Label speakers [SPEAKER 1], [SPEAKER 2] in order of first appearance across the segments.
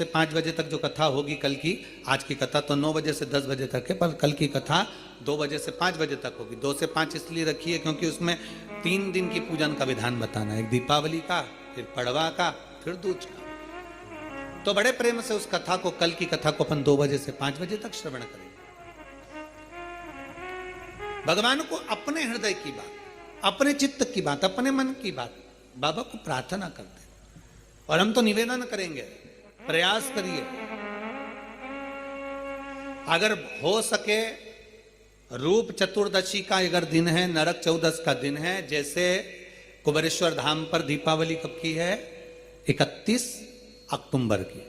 [SPEAKER 1] से 5 बजे तक जो कथा होगी कल की, आज की कथा तो 9 बजे से 10 बजे तक है, पर कल की कथा 2 बजे से 5 बजे तक होगी। 2 से 5 इसलिए रखी है क्योंकि उसमें 3 दिन की पूजन का विधान बताना है, एक दीपावली का, फिर पड़वा का, फिर दूज का। तो बड़े प्रेम से उस कथा को, कल की कथा को अपन 2 बजे से 5 बजे तक श्रवण करेंगे। भगवान को अपने हृदय की बात, अपने चित्त की बात, अपने मन की बात बाबा को प्रार्थना करते हैं। और हम तो निवेदन करेंगे, प्रयास करिए, अगर हो सके रूप चतुर्दशी का अगर दिन है, नरक चौदस का दिन है, जैसे कुबेरेश्वर धाम पर दीपावली कब की है, 31 अक्टूबर की,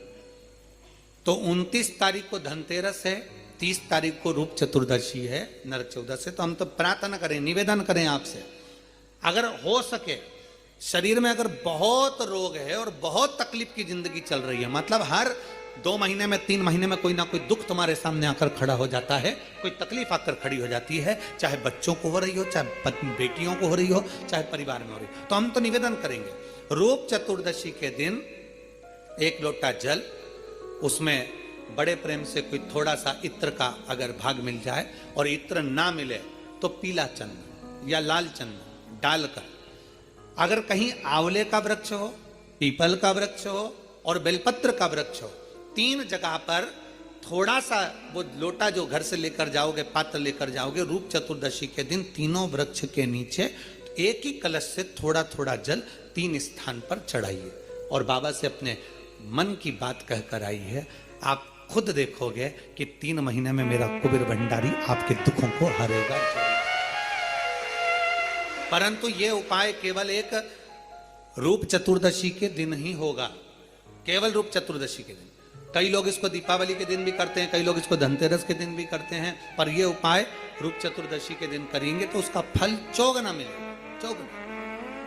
[SPEAKER 1] तो 29 तारीख को धनतेरस है, 30 तारीख को रूप चतुर्दशी है, नरक चौदस है। तो हम तो प्रार्थना करें, निवेदन करें आपसे, अगर हो सके, शरीर में अगर बहुत रोग है और बहुत तकलीफ की जिंदगी चल रही है, मतलब हर 2 महीने में 3 महीने में कोई ना कोई दुख तुम्हारे सामने आकर खड़ा हो जाता है, कोई तकलीफ आकर खड़ी हो जाती है, चाहे बच्चों को हो रही हो, चाहे बेटियों को हो रही हो, चाहे परिवार में हो रही हो, तो हम तो निवेदन करेंगे रूप चतुर्दशी के दिन 1 लोटा जल, उसमें बड़े प्रेम से कोई थोड़ा सा इत्र का अगर भाग मिल जाए, और इत्र ना मिले तो पीला चंदन या लाल चंदन डालकर, अगर कहीं आंवले का वृक्ष हो, पीपल का वृक्ष हो और बेलपत्र का वृक्ष हो, 3 जगह पर थोड़ा सा वो लोटा जो घर से लेकर जाओगे, पात्र लेकर जाओगे, रूप चतुर्दशी के दिन तीनों वृक्ष के नीचे एक ही कलश से थोड़ा थोड़ा जल 3 स्थान पर चढ़ाइए और बाबा से अपने मन की बात कहकर आई है। आप खुद देखोगे कि 3 महीने में मेरा कुबेर भंडारी आपके दुखों को हरेगा। परंतु ये उपाय केवल एक रूप चतुर्दशी के दिन ही होगा, केवल रूप चतुर्दशी के दिन। कई लोग इसको दीपावली के दिन भी करते हैं, कई लोग इसको धनतेरस के दिन भी करते हैं, पर यह उपाय रूप चतुर्दशी के दिन करेंगे तो उसका फल चौगुना मिलेगा, चौगुना।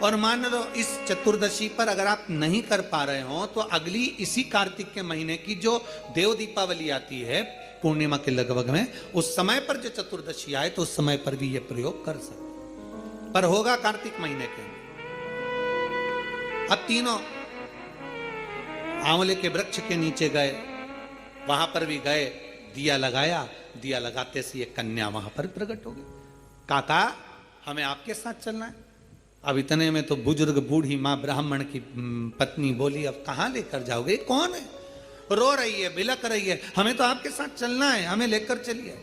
[SPEAKER 1] और मान लो इस चतुर्दशी पर अगर आप नहीं कर पा रहे हो तो अगली इसी कार्तिक के महीने की जो देव दीपावली आती है पूर्णिमा के लगभग में, उस समय पर जो चतुर्दशी आए तो उस समय पर भी यह प्रयोग कर सकते, पर होगा कार्तिक महीने के अंदर। अब तीनों आंवले के वृक्ष के नीचे गए, वहां पर भी गए, दिया लगाया, दिया लगाते से ये कन्या वहां पर प्रकट हो गई। काका हमें आपके साथ चलना है। अब इतने में तो बुजुर्ग बूढ़ी माँ ब्राह्मण की पत्नी बोली, अब कहाँ लेकर जाओगे, कौन है, रो रही है, बिलक रही है, हमें तो आपके साथ चलना है, हमें लेकर चलिए।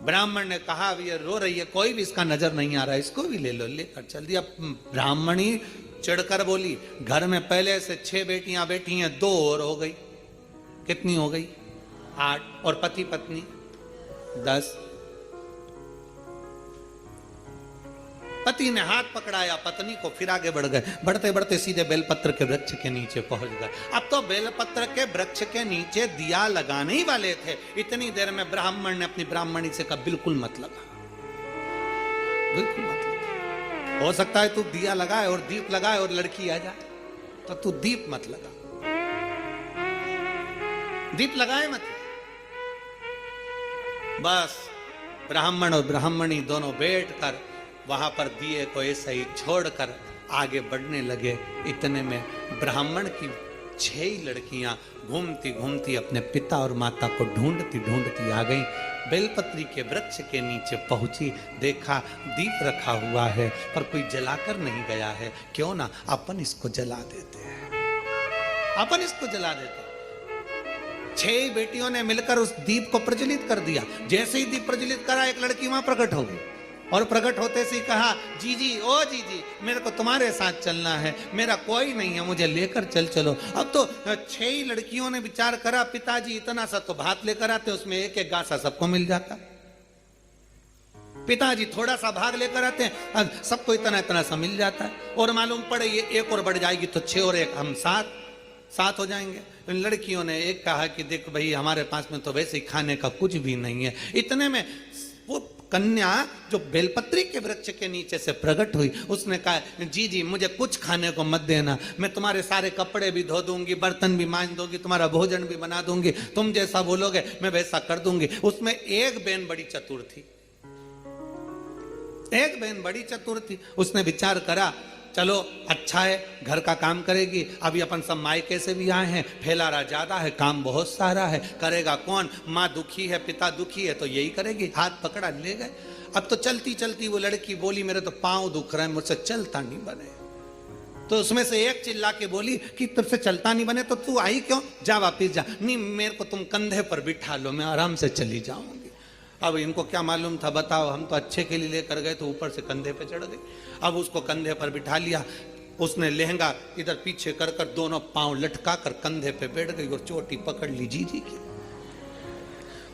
[SPEAKER 1] ब्राह्मण ने कहा अब ये रो रही है, कोई भी इसका नजर नहीं आ रहा है, इसको भी ले लो, लेकर चल दिया। ब्राह्मणी चिढ़कर बोली, घर में पहले से 6 बेटियां बैठी हैं, 2 और हो गई, कितनी हो गई, 8, और पति पत्नी 10। पति ने हाथ पकड़ाया पत्नी को, फिर आगे बढ़ गए, बढ़ते बढ़ते सीधे बेलपत्र के वृक्ष के नीचे पहुंच गए। अब तो बेलपत्र के वृक्ष के नीचे दिया लगाने ही वाले थे, इतनी देर में ब्राह्मण ने अपनी ब्राह्मणी से कहा बिल्कुल मत लगा, बिल्कुल मत लगा, हो सकता है तू दिया लगाए और दीप लगाए और लड़की आ जाए, तो तू दीप मत लगा, दीप लगाए मत। बस ब्राह्मण और ब्राह्मणी दोनों बैठकर वहां पर दिए को ऐसे ही छोड़कर आगे बढ़ने लगे। इतने में ब्राह्मण की 6 लड़कियां घूमती घूमती अपने पिता और माता को ढूंढती ढूंढती आ गई, बेलपत्री के वृक्ष के नीचे पहुंची, देखा दीप रखा हुआ है पर कोई जलाकर नहीं गया है, क्यों ना अपन इसको जला देते हैं, अपन इसको जला देते हैं। 6 बेटियों ने मिलकर उस दीप को प्रज्वलित कर दिया। जैसे ही दीप प्रज्वलित करा, एक लड़की वहां प्रकट हो गई और प्रकट होते से कहा, जीजी ओ जीजी मेरे को तुम्हारे साथ चलना है, मेरा कोई नहीं है, मुझे लेकर चलो। अब तो 6 लड़कियों ने विचार करा, पिताजी इतना सा तो भात लेकर आते, उसमें एक एक गासा सबको मिल जाता, पिताजी थोड़ा सा भाग लेकर आते हैं, सबको इतना इतना सा मिल जाता है, और मालूम पड़े ये एक और बढ़ जाएगी तो 6 और 1 हम 7 हो जाएंगे। लड़कियों ने एक कहा कि देख भाई हमारे पास में तो वैसे ही खाने का कुछ भी नहीं है। इतने में वो कन्या जो बेलपत्री के वृक्ष के नीचे से प्रकट हुई, उसने कहा जी मुझे कुछ खाने को मत देना, मैं तुम्हारे सारे कपड़े भी धो दूंगी, बर्तन भी मांज दूंगी, तुम्हारा भोजन भी बना दूंगी, तुम जैसा बोलोगे मैं वैसा कर दूंगी। उसमें एक बहन बड़ी चतुर थी, एक बहन बड़ी चतुर थी, उसने विचार करा चलो अच्छा है, घर का काम करेगी। अभी अपन सब मायके से भी आए हैं, फैलारा ज्यादा है, काम बहुत सारा है, करेगा कौन? माँ दुखी है, पिता दुखी है, तो यही करेगी। हाथ पकड़ा ले गए। अब तो चलती चलती वो लड़की बोली, मेरे तो पांव दुख रहे हैं, मुझसे चलता नहीं बने। तो उसमें से एक चिल्ला के बोली कि तुझसे चलता नहीं बने तो तू आई क्यों? जा वापिस जा। नहीं, मेरे को तुम कंधे पर बिठा लो, मैं आराम से चली जाऊंगी। अब इनको क्या मालूम था, बताओ, हम तो अच्छे के लिए लेकर गए तो ऊपर से कंधे पे चढ़ गए। अब उसको कंधे पर बिठा लिया, उसने लहंगा इधर पीछे कर कर दोनों पांव लटका कर कंधे पे बैठ गई और चोटी पकड़ ली जीजी की।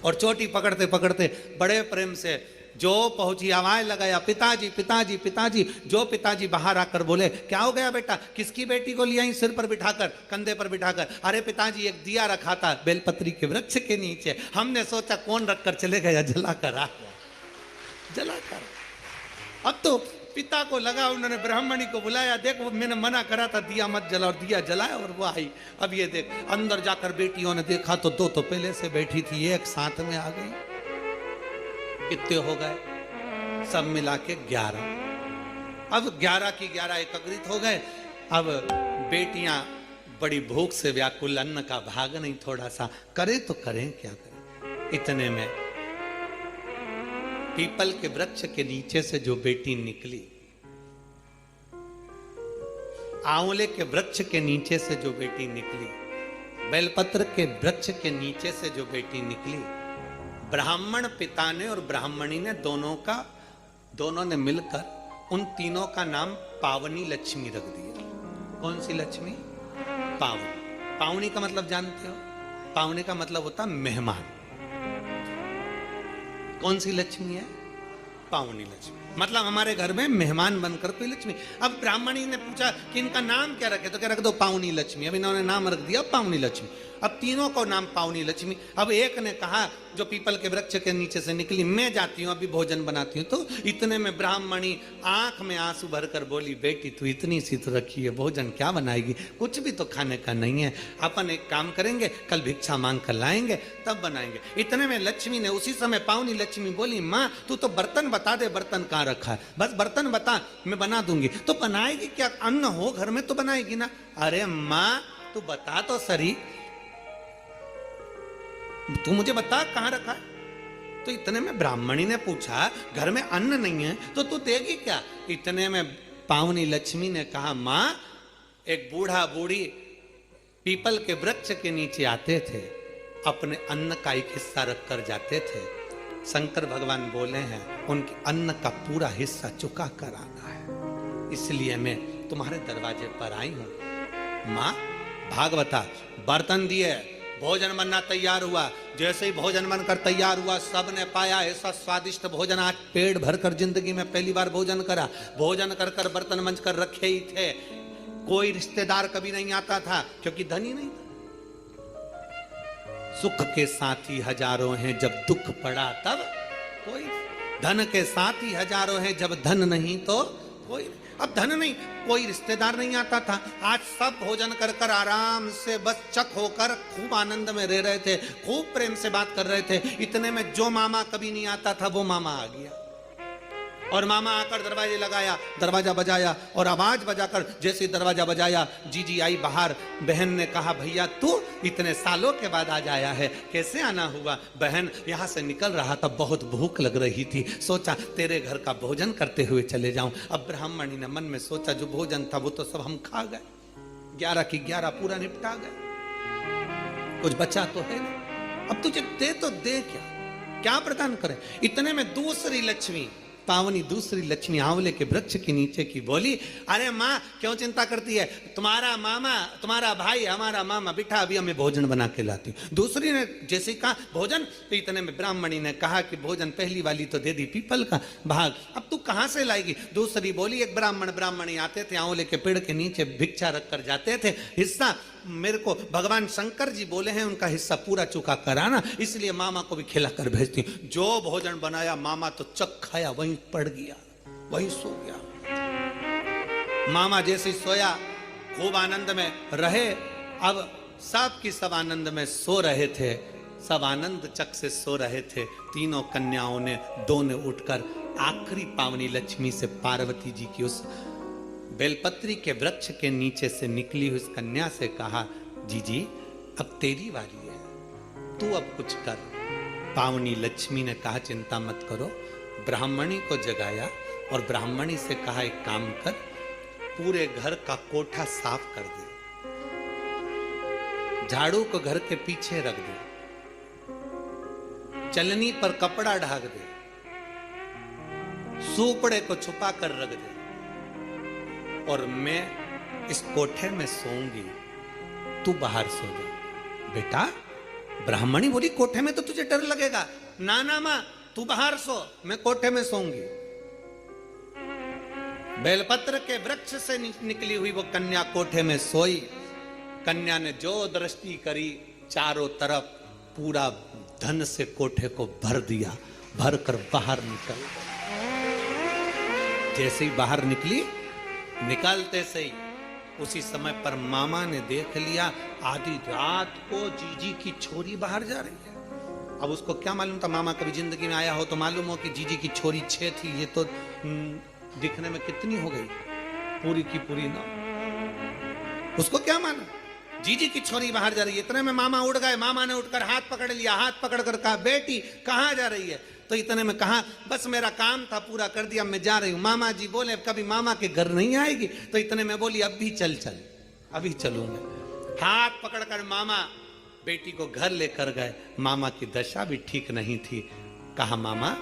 [SPEAKER 1] और चोटी पकड़ते पकड़ते बड़े प्रेम से जो पहुंची, आवाज लगाया, पिताजी पिताजी पिताजी। जो पिताजी बाहर आकर बोले, क्या हो गया बेटा? किसकी बेटी को लिया सिर पर बिठाकर, कंधे पर बिठाकर? अरे पिताजी, एक दिया रखा था बेलपत्री के वृक्ष के नीचे, हमने सोचा कौन रखकर चले गया, जला कर आ गया, जला कर। अब तो पिता को लगा, उन्होंने ब्राह्मणी को बुलाया, देख वो मैंने मना करा था दिया मत जला, और दिया जलाया और वो आई। अब ये देख, अंदर जाकर बेटियों ने देखा तो दो तो पहले से बैठी थी, एक साथ में आ गई। कितने हो गए? सब मिला के 11। अब 11 की 11 एकत्रित हो गए। अब बेटियां बड़ी भूख से व्याकुल, अन्न का भाग नहीं थोड़ा सा, करें तो करें क्या करें। इतने में पीपल के वृक्ष के नीचे से जो बेटी निकली, आंवले के वृक्ष के नीचे से जो बेटी निकली, बेलपत्र के वृक्ष के नीचे से जो बेटी निकली, ब्राह्मण पिता ने और ब्राह्मणी ने दोनों ने मिलकर उन तीनों का नाम पावनी लक्ष्मी रख दिया। कौन सी लक्ष्मी? पावनी। पावनी का मतलब जानते हो? पावनी का मतलब होता मेहमान। कौन सी लक्ष्मी है? पावनी लक्ष्मी, मतलब हमारे घर में मेहमान बनकर कोई लक्ष्मी। अब ब्राह्मणी ने पूछा कि इनका नाम क्या रखे, तो क्या रख दो पावनी लक्ष्मी। अब इन्होंने नाम रख दिया पावनी लक्ष्मी। अब तीनों को नाम पावनी लक्ष्मी। अब एक ने कहा, जो पीपल के वृक्ष के नीचे से निकली, मैं जाती हूँ अभी भोजन बनाती हूँ। तो इतने में ब्राह्मणी आंख में आंसू भरकर बोली, बेटी तू इतनी सी तो रखी है, भोजन क्या बनाएगी? कुछ भी तो खाने का नहीं है। अपन एक काम करेंगे, कल भिक्षा मांग कर लाएंगे तब बनाएंगे। इतने में लक्ष्मी ने, उसी समय पावनी लक्ष्मी बोली, माँ तू तो बर्तन बता दे, बर्तन कहाँ रखा है? बस बर्तन बता, मैं बना दूंगी। तो बनाएगी क्या? अन्न हो घर में तो बनाएगी ना। अरे माँ तू बता तो सही, तू मुझे बता कहां रखा है। तो इतने में ब्राह्मणी ने पूछा, घर में अन्न नहीं है तो तू देगी क्या? इतने में पावनी लक्ष्मी ने कहा, मां एक बूढ़ा बूढ़ी पीपल के वृक्ष के नीचे आते थे, अपने अन्न का एक हिस्सा रख कर जाते थे। शंकर भगवान बोले हैं, उनके अन्न का पूरा हिस्सा चुका कर आना है, इसलिए मैं तुम्हारे दरवाजे पर आई हूं। मां भागवता, बर्तन दिए, भोजन बनना तैयार हुआ। जैसे ही भोजन बनकर तैयार हुआ, सबने पाया ऐसा स्वादिष्ट भोजन, आज पेट भरकर जिंदगी में पहली बार भोजन करा। भोजन कर कर बर्तन मंज कर रखे ही थे। कोई रिश्तेदार कभी नहीं आता था, क्योंकि धन ही नहीं था। सुख के साथी हजारों हैं, जब दुख पड़ा तब कोई। धन के साथी हजारों हैं, जब धन नहीं तो कोई। अब धन नहीं, कोई रिश्तेदार नहीं आता था। आज सब भोजन कर कर आराम से बस चक होकर खूब आनंद में रह रहे थे, खूब प्रेम से बात कर रहे थे। इतने में जो मामा कभी नहीं आता था, वो मामा आ गया। और मामा आकर दरवाजे लगाया, दरवाजा बजाया, और आवाज बजाकर जैसे दरवाजा बजाया, जीजी आई बाहर। बहन ने कहा, भैया तू इतने सालों के बाद आज आया है, कैसे आना हुआ? बहन, यहाँ से निकल रहा था, बहुत भूख लग रही थी, सोचा तेरे घर का भोजन करते हुए चले जाऊं। अब ब्राह्मणी ने मन में सोचा, जो भोजन था वो तो सब हम खा गए, 11 की 11 पूरा निपटा गए, कुछ बचा तो है नहीं। अब तुझे दे तो दे क्या प्रदान करें? इतने में दूसरी लक्ष्मी, पावनी दूसरी लक्ष्मी आंवले के वृक्ष के नीचे की बोली, अरे माँ क्यों चिंता करती है? तुम्हारा मामा, तुम्हारा भाई, हमारा मामा बिठा, अभी हमें भोजन बना के लाती। दूसरी ने जैसे कहा भोजन, तो इतने में ब्राह्मणी ने कहा कि भोजन पहली वाली तो दे दी पीपल का भाग, अब तू कहां से लाएगी? दूसरी बोली, एक ब्राह्मणी आते थे, आंवले के पेड़ के नीचे भिक्षा रख कर जाते थे, हिस्सा मेरे को भगवान शंकर जी बोले हैं उनका हिस्सा पूरा चुका कराना, इसलिए मामा को भी खिला कर भेजती हूं। जो भोजन बनाया मामा तो चक खाया, वहीं पड़ गया, वहीं सो गया। मामा जैसे सोया, खूब आनंद में रहे। अब सब की सब आनंद में सो रहे थे, सब आनंद चक से सो रहे थे। तीनों कन्याओं ने, दो ने उठकर आखिरी पावनी लक्ष्मी से पार्वती जी की उस बेलपत्री के वृक्ष के नीचे से निकली हुई उस कन्या से कहा, जीजी अब तेरी बारी है, तू अब कुछ कर। पावनी लक्ष्मी ने कहा, चिंता मत करो। ब्राह्मणी को जगाया और ब्राह्मणी से कहा, एक काम कर, पूरे घर का कोठा साफ कर दे, झाड़ू को घर के पीछे रख दे, चलनी पर कपड़ा ढाक दे, सूपड़े को छुपा कर रख दे, और मैं इस कोठे में सोऊंगी, तू बाहर सो जा। बेटा, ब्राह्मणी बोली, कोठे में तो तुझे डर लगेगा। ना ना मां, तू बाहर सो, मैं कोठे में सोऊंगी। बेलपत्र के वृक्ष से निकली हुई वो कन्या कोठे में सोई। कन्या ने जो दृष्टि करी, चारों तरफ पूरा धन से कोठे को भर दिया, भर कर बाहर निकल। जैसे ही बाहर निकली, निकलते से ही उसी समय पर मामा ने देख लिया, आधी रात को जीजी की छोरी बाहर जा रही है। अब उसको क्या मालूम था, मामा कभी जिंदगी में आया हो तो मालूम हो कि जीजी की छोरी 6 थी, ये तो दिखने में कितनी हो गई, पूरी की पूरी ना। उसको क्या मालूम, जीजी की छोरी बाहर जा रही है। इतने में मामा उड़ गए। मामा ने उठकर हाथ पकड़ लिया, हाथ पकड़कर कहा, बेटी कहाँ जा रही है? तो इतने में कहा, बस मेरा काम था, पूरा कर दिया, मैं जा रही हूं। मामा जी बोले, कभी मामा के घर नहीं आएगी? तो इतने में बोली, अब भी चल चल, अभी चलूंगा। हाथ पकड़कर मामा बेटी को घर लेकर गए। मामा की दशा भी ठीक नहीं थी। कहा, मामा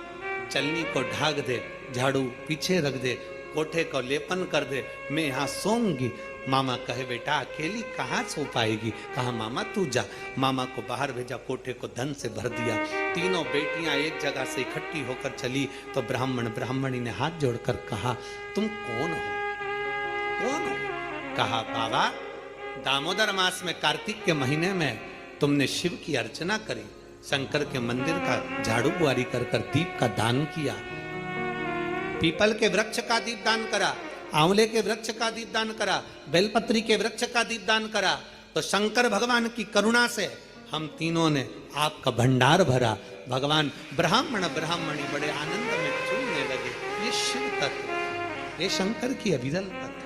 [SPEAKER 1] चलनी को ढाक दे, झाड़ू पीछे रख दे, कोठे को लेपन कर दे, मैं यहां सोऊंगी। मामा कहे, बेटा अकेली कहाँ सो पाएगी? कहा, मामा तू जा। मामा को बाहर भेजा, कोठे को धन से भर दिया। तीनों बेटियां एक जगह से इकट्ठी होकर चली तो ब्राह्मणी ने हाथ जोड़कर कहा, तुम कौन हो? कौन हो? कहा, बाबा दामोदर मास में कार्तिक के महीने में तुमने शिव की अर्चना करी, शंकर के मंदिर का झाड़ू बुआरी कर कर दीप का दान किया, पीपल के वृक्ष का दीप दान करा, आंवले के वृक्ष का दीप दान करा, बेलपत्री के वृक्ष का दीप दान करा, तो शंकर भगवान की करुणा से हम तीनों ने आपका भंडार भरा। भगवान ब्राह्मणी बड़े आनंद में झूमने लगे। ये शिव तत्व, ये शंकर की अविरल कथा।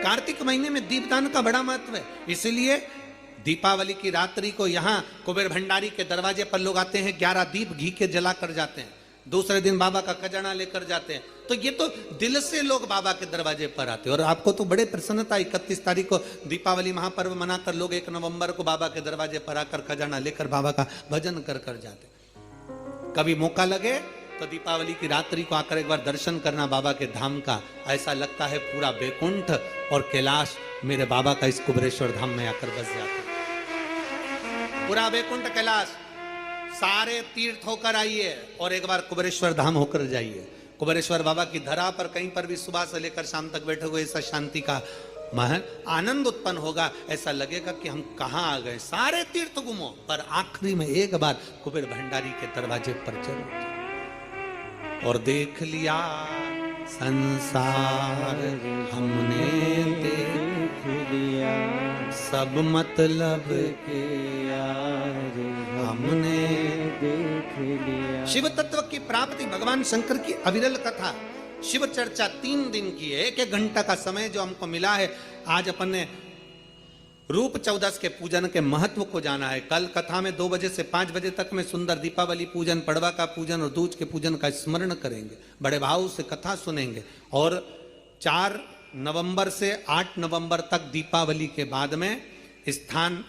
[SPEAKER 1] कार्तिक महीने में दीपदान का बड़ा महत्व है। इसलिए दीपावली की रात्रि को यहाँ कुबेर भंडारी के दरवाजे पर लोग आते हैं, 11 दीप घी के जला कर जाते हैं। दूसरे दिन बाबा का खजाना लेकर जाते हैं। तो ये तो दिल से लोग बाबा के दरवाजे पर आते हैं। और आपको तो बड़े प्रसन्नता, 31 तारीख को दीपावली महापर्व मनाकर लोग 1 नवंबर को बाबा के दरवाजे पर आकर खजाना लेकर बाबा का भजन कर कर जाते। कभी मौका लगे तो दीपावली की रात्रि को आकर एक बार दर्शन करना बाबा के धाम का। ऐसा लगता है पूरा बैकुंठ और कैलाश मेरे बाबा का इस कुबेरेश्वर धाम में आकर बस जाता। पूरा बैकुंठ कैलाश सारे तीर्थ होकर आइए और एक बार कुबेरेश्वर धाम होकर जाइए। कुबेरेश्वर बाबा की धरा पर कहीं पर भी सुबह से लेकर शाम तक बैठे हुए ऐसा शांति का महल आनंद उत्पन्न होगा। ऐसा लगेगा कि हम कहाँ आ गए। सारे तीर्थ घूमो पर आखिरी में एक बार कुबेर भंडारी के दरवाजे पर चलो और देख लिया संसार हमने देख लिया, सब मतलब के यार हमने देख लिया। शिव तत्व की प्राप्ति, भगवान शंकर की अविरल कथा, शिव चर्चा 3 दिन की है। 1-1 घंटा का समय जो हमको मिला है। आज अपन ने रूप चौदस के पूजन के महत्व को जाना है। कल कथा में 2 बजे से 5 बजे तक में सुंदर दीपावली पूजन, पड़वा का पूजन और दूज के पूजन का स्मरण करेंगे, बड़े भाव से कथा सुनेंगे। और 4 नवंबर से 8 नवंबर तक दीपावली के बाद में स्थान